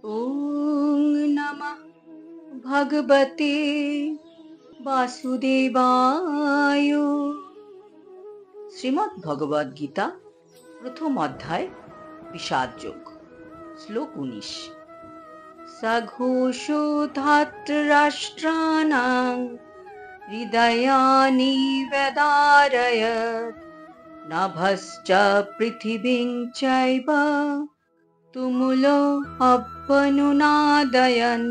ওং নমঃ ভগবতে বাসুদেবায়। শ্রীমদ্ ভগবদ গীতা প্রথম অধ্যায় বিষাদ যোগ। শ্লোক 19। সঘোষো ধাতরাষ্ট্রাণাং হৃদয়ানি ব্যদারয়ৎ নভশ্চ পৃথিবীং চৈব তুমুলো অভ্যনুনাদয়ন।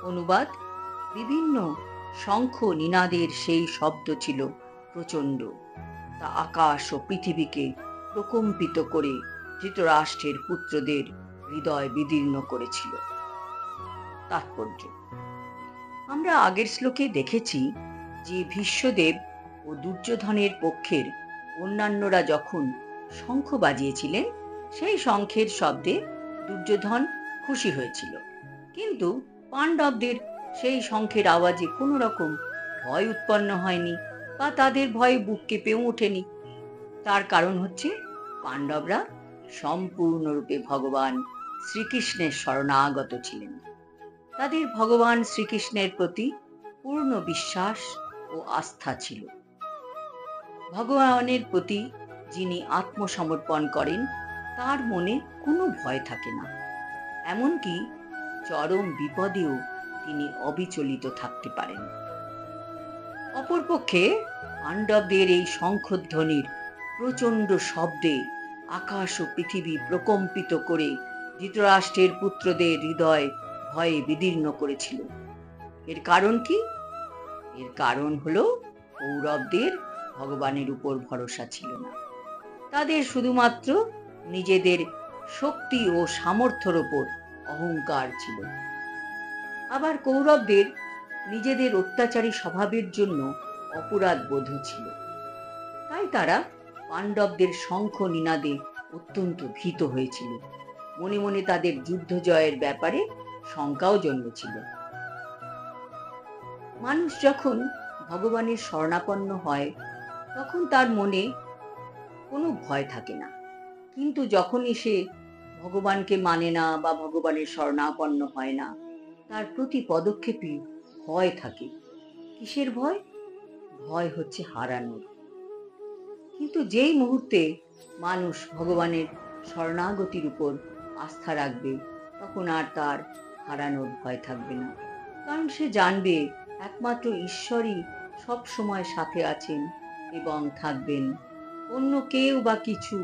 অনুবাদ: বিভিন্ন শঙ্খ নিনাদের সেই শব্দ ছিল প্রচণ্ড, তা আকাশ ও পৃথিবীকে প্রকম্পিত করে ধৃতরাষ্ট্রের পুত্রদের হৃদয় বিদীর্ণ করেছিল। তাৎপর্য: আমরা আগের শ্লোকে দেখেছি যে ভীষ্মদেব ও দুর্যোধনের পক্ষের অন্যান্যরা যখন শঙ্খ বাজিয়েছিলেন, সেই শঙ্খের শব্দে দুর্যোধন খুশি হয়েছিল, কিন্তু পাণ্ডবদের সেই শঙ্খের আওয়াজে কোনো রকম ভয় উৎপন্ন হয়নি বা তাদের ভয়ে বুক কেঁপেও ওঠেনি। তার কারণ হচ্ছে পাণ্ডবরা সম্পূর্ণরূপে ভগবান শ্রীকৃষ্ণের শরণাগত ছিলেন। তাদের ভগবান শ্রীকৃষ্ণের প্রতি পূর্ণ বিশ্বাস ও আস্থা ছিল। ভগবানের প্রতি যিনি আত্মসমর্পণ করেন, তার মনে কোনো ভয় থাকে না, এমনকি চরম বিপদেও তিনি অবিচলিত থাকতে পারেন। অপরপক্ষে পাণ্ডবদের এই শঙ্খধ্বনির প্রচণ্ড শব্দে আকাশ ও পৃথিবী প্রকম্পিত করে ধৃতরাষ্ট্রের পুত্রদের হৃদয় ভয়ে বিদীর্ণ করেছিল। এর কারণ কি? এর কারণ হলো কৌরবদের ভগবানের উপর ভরসা ছিল না। তাদের শুধুমাত্র নিজেদের শক্তি ও সামর্থ্যের উপর অহংকার ছিল। আবার কৌরবদের নিজেদের অত্যাচারী স্বভাবের জন্য অপরাধ বোধ ছিল। তাই তারা পাণ্ডবদের শঙ্খ নিনাদে অত্যন্ত ভীত হয়েছিল। মনে মনে তাদের যুদ্ধ জয়ের ব্যাপারে শঙ্কাও জন্মেছিল। মানুষ যখন ভগবানের শরণাপন্ন হয়, তখন তার মনে কোনো ভয় থাকে না, কিন্তু যখনই সে ভগবানকে মানে না বা ভগবানের শরণাপন্ন হয় না, তার প্রতি পদক্ষেপে ভয় থাকে। কিসের ভয়? ভয় হচ্ছে হারানোর। কিন্তু যেই মুহূর্তে মানুষ ভগবানের শরণাগতির উপর আস্থা রাখবে, তখন আর তার হারানোর ভয় থাকবে না, কারণ সে জানবে একমাত্র ঈশ্বরই সব সময় সাথে আছেন এবং থাকবেন। অন্য কেউ বা কিছু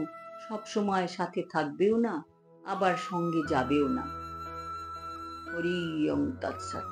সব সময় সাথে থাকবেও না, আবার সঙ্গে যাবেও না। হরি ওম তৎসৎ।